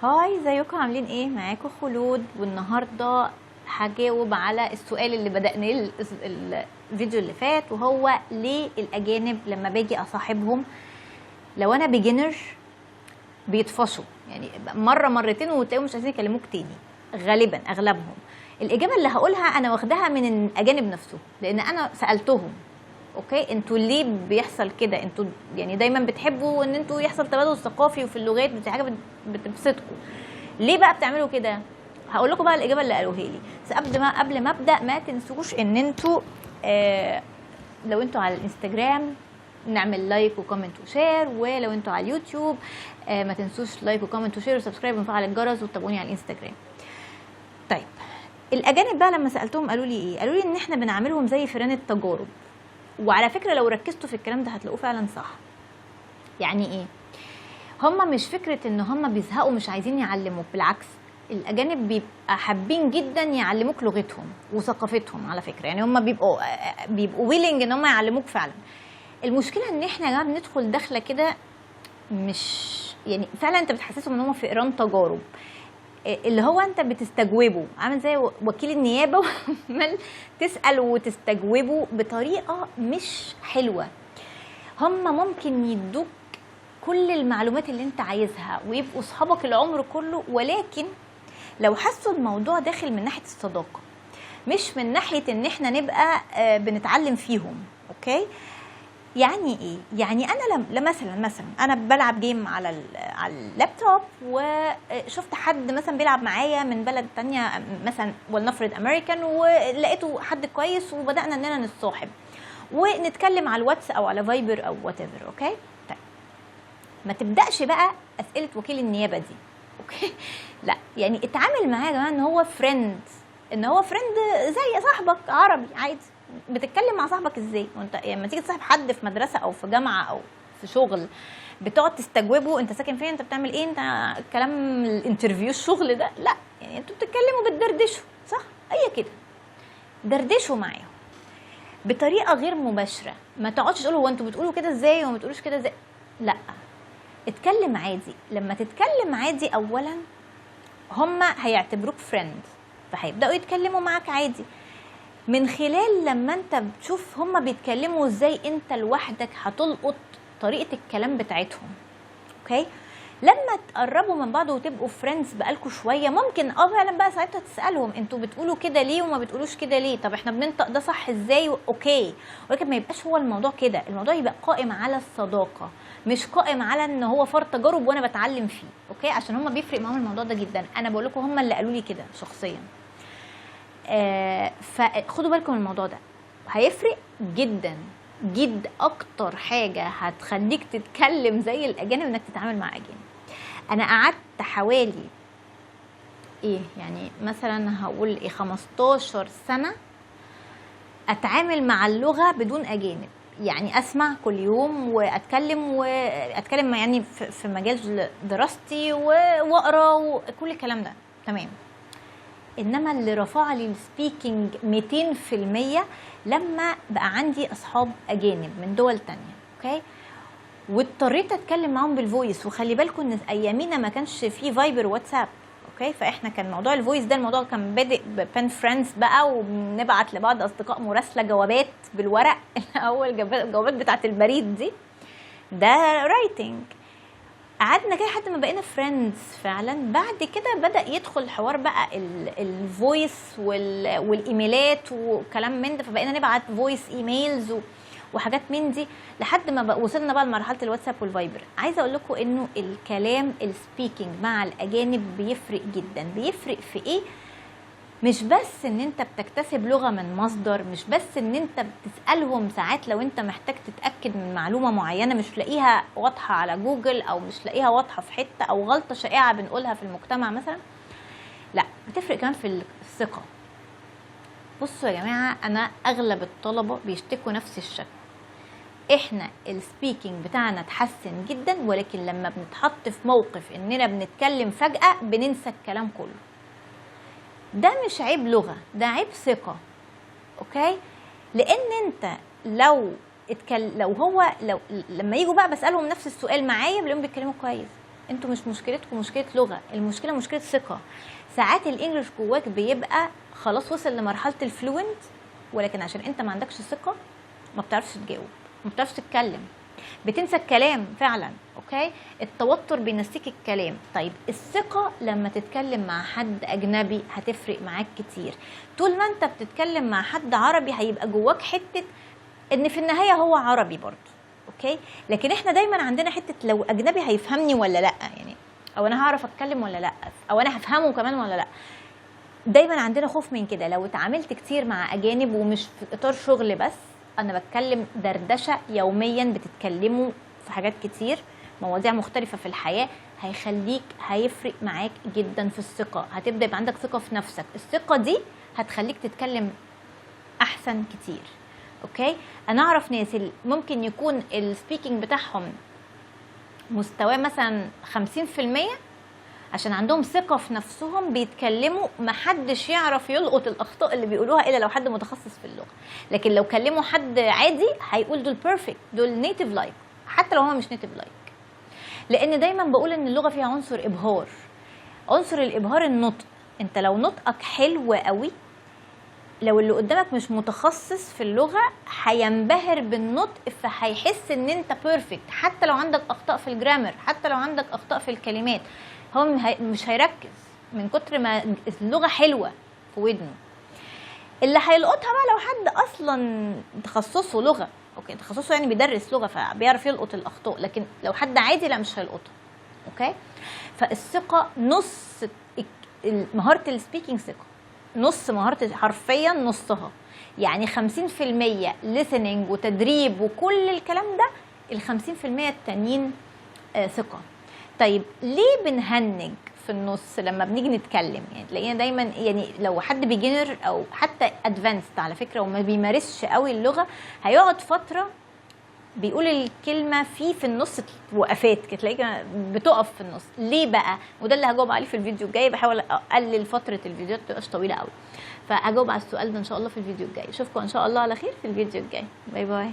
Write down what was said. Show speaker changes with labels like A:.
A: هاي، ازيكم؟ عاملين ايه؟ معاكم خلود، والنهارده هجاوب على السؤال اللي بدأناه الفيديو اللي فات، وهو ليه الاجانب لما باجي اصاحبهم لو انا بيجنر بيطفشوا؟ يعني مره مرتين وتلاقيهم مش عايزين يكلموك تاني. غالبا اغلبهم الاجابه اللي هقولها انا واخداها من الاجانب نفسهم، لان انا سالتهم اوكي انتوا ليه بيحصل كده؟ انتوا يعني دايما بتحبوا ان انتوا يحصل تبادل ثقافي وفي اللغات، دي حاجه بتبسطكم، ليه بقى بتعملوا كده؟ هقول لكم بقى الاجابه اللي قالوها لي. بس قبل ما ابدا، ما تنسوش ان انتوا لو انتوا على الانستجرام نعمل لايك وكومنت وشير، ولو انتوا على اليوتيوب ما تنسوش لايك وكومنت وشير وسبسكرايب ونفعل الجرس وتابعوني على الانستجرام. طيب الاجانب بقى لما سالتهم قالوا لي ايه؟ قالوا لي ان احنا بنعملهم زي فئران التجارب. وعلى فكره لو ركزتوا في الكلام ده هتلاقوه فعلا صح. يعني ايه؟ هم مش فكره ان هم بيزهقوا مش عايزين يعلموك، بالعكس الاجانب بيبقى حابين جدا يعلموك لغتهم وثقافتهم على فكره، يعني هم بيبقوا ويلنج ان هم يعلموك فعلا. المشكله ان احنا يا جماعه بندخل داخله كده، مش يعني فعلا انت بتحسسهم ان هم فئران تجارب، اللي هو انت بتستجوبه، عامل زي وكيل النيابه وعمال تسال وتستجوبه بطريقه مش حلوه. هم ممكن يدوك كل المعلومات اللي انت عايزها ويبقوا صحابك العمر كله، ولكن لو حسوا الموضوع داخل من ناحيه الصداقه، مش من ناحيه ان احنا نبقى بنتعلم فيهم. اوكي؟ يعني ايه؟ يعني انا مثلا انا بلعب جيم على اللابتوب، وشفت حد مثلا بيلعب معايا من بلد تانية، مثلا ولنفرض امريكان، ولقيته حد كويس وبدانا اننا نتصاحب ونتكلم على الواتس او على فايبر او وات ايفر. اوكي؟ طيب ما تبداش بقى اسئله وكيل النيابه دي. اوكي؟ لا، يعني اتعامل معاه يا جماعه ان هو فريند، زي صاحبك عربي عادي. بتتكلم مع صاحبك ازاي؟ وانت لما تيجي تصاحب حد في مدرسه او في جامعه او في شغل، بتقعد تستجوبه انت ساكن فين، انت بتعمل ايه، انت الكلام الانترفيو الشغل ده لا، يعني انتوا بتتكلموا بتدردشوا، صح؟ هي كده، دردشوا معاهم بطريقه غير مباشره. ما تقعدش تقولوا هو انتوا بتقولوا كده ازاي وما بتقولوش كده ازاي، لا، اتكلم عادي. لما تتكلم عادي اولا هم هيعتبروك فريند، فهيبداوا يتكلموا معاك عادي. من خلال لما انت بتشوف هما بيتكلموا ازاي، انت لوحدك هتلقط طريقة الكلام بتاعتهم. اوكي؟ لما تقربوا من بعض وتبقوا فريندز بقالكوا شوية، ممكن فعلا بقى ساعتها تسألهم انتوا بتقولوا كده ليه وما بتقولوش كده ليه؟ طب احنا بننطق ده صح ازاي؟ اوكي، ولكن ما يبقاش هو الموضوع كده. الموضوع يبقى قائم على الصداقة، مش قائم على ان هو فرط تجارب وانا بتعلم فيه. اوكي؟ عشان هما بيفرق معاهم الموضوع ده جدا. انا بقول لكم هما اللي قالوا لي كده شخصيا. فخدوا بالكم من الموضوع ده، هيفرق جدا جدا. اكتر حاجه هتخليك تتكلم زي الاجانب انك تتعامل مع اجانب. انا قعدت حوالي يعني مثلا هقول 15 سنه اتعامل مع اللغه بدون اجانب، يعني اسمع كل يوم واتكلم يعني في مجال دراستي واقرا وكل الكلام ده تمام. انما اللي رفع لي السبيكينج 200% لما بقى عندي اصحاب اجانب من دول تانية. اوكي؟ واضطريت اتكلم معاهم بالفويس. وخلي بالكم ان ايامينا ما كانش فيه فايبر واتساب. اوكي؟ فاحنا كان موضوع الفويس ده، الموضوع كان بادئ ببن فريندز بقى، وبنبعت لبعض اصدقاء مراسله جوابات بالورق الاول، جوابات بتاعت البريد دي، ده رايتنج. قعدنا كده لحد ما بقينا فريندز فعلا. بعد كده بدأ يدخل حوار بقى الفويس والايميلات وكلام من ده، فبقينا نبعت فويس ايميلز وحاجات من دي، لحد ما وصلنا بقى لمرحله الواتساب والفايبر. عايزه اقول لكم انه الكلام السبيكينج مع الاجانب بيفرق جدا. بيفرق في ايه؟ مش بس ان انت بتكتسب لغة من مصدر، مش بس ان انت بتسألهم ساعات لو انت محتاج تتأكد من معلومة معينة مش لاقيها واضحة على جوجل، او مش لاقيها واضحة في حتة، او غلطة شائعة بنقولها في المجتمع مثلا. لا، بتفرق كمان في الثقة. بصوا يا جماعة، انا اغلب الطلبة بيشتكوا نفس الشكل. احنا السبيكينج بتاعنا اتحسن جدا، ولكن لما بنتحط في موقف اننا بنتكلم فجأة بننسى الكلام كله. ده مش عيب لغة، ده عيب ثقة. اوكي؟ لان انت لو لما يجوا بقى بسألهم نفس السؤال معايا بلاقيهم بيتكلموا كويس، انتوا مش مشكلتكم مشكله لغه، المشكله مشكله ثقه. ساعات الانجليش جواك بيبقى خلاص وصل لمرحله الفلوينت، ولكن عشان انت ما عندكش ثقه ما بتعرفش تجاوب، ما بتعرفش تتكلم، بتنسى الكلام فعلا. اوكي، التوتر بينسيك الكلام. طيب الثقه لما تتكلم مع حد اجنبي هتفرق معاك كتير. طول ما انت بتتكلم مع حد عربي هيبقى جواك حته ان في النهايه هو عربي برضه. اوكي، لكن احنا دايما عندنا حته لو اجنبي هيفهمني ولا لا، يعني او انا هعرف اتكلم ولا لا، او انا هفهمه كمان ولا لا. دايما عندنا خوف من كده. لو اتعاملت كتير مع اجانب ومش في اطار شغل بس، انا بتكلم دردشه يوميا، بتتكلموا في حاجات كتير، مواضيع مختلفه في الحياه، هيفرق معاك جدا في الثقه. هتبدا يبقى عندك ثقه في نفسك، الثقه دي هتخليك تتكلم احسن كتير. اوكي، انا اعرف ناس ممكن يكون السبيكينج بتاعهم مستواه مثلا 50%، عشان عندهم ثقه في نفسهم بيتكلموا محدش يعرف يلقط الاخطاء اللي بيقولوها الا لو حد متخصص في اللغه. لكن لو كلموا حد عادي هيقول دول بيرفكت، دول نيتيف لايك، حتى لو هو مش نيتيف لايك. لان دايما بقول ان اللغه فيها عنصر ابهار. عنصر الابهار النطق. انت لو نطقك حلو قوي، لو اللي قدامك مش متخصص في اللغه هينبهر بالنطق، فهيحس ان انت بيرفكت، حتى لو عندك اخطاء في الجرامر، حتى لو عندك اخطاء في الكلمات، هو مش هيركز من كتر ما اللغه حلوه في ودنه. اللي هيلقطها بقى لو حد اصلا تخصصه لغه، اوكي تخصصه يعني بيدرس لغه فبيعرف يلقط الاخطاء، لكن لو حد عادي لا مش هيلقطها. اوكي، فالثقه نص مهاره السبيكينج، ثقه نص مهاره، حرفيا نصها. يعني 50% listening وتدريب وكل الكلام ده، ال 50% التانيين ثقه. طيب ليه بنهنج في النص لما بنيجي نتكلم؟ يعني تلاقينا دايما، يعني لو حد بيجنر او حتى ادفانسد على فكره وما بيمارسش قوي اللغه، هيقعد فتره بيقول الكلمه في النص وقفات كده، تلاقيها بتقف في النص. ليه بقى؟ وده اللي هجاوب عليه في الفيديو الجاي. بحاول اقلل فتره الفيديوهات ما تبقاش طويله قوي، فهجاوب على السؤال ده ان شاء الله في الفيديو الجاي. اشوفكم ان شاء الله على خير في الفيديو الجاي. باي باي.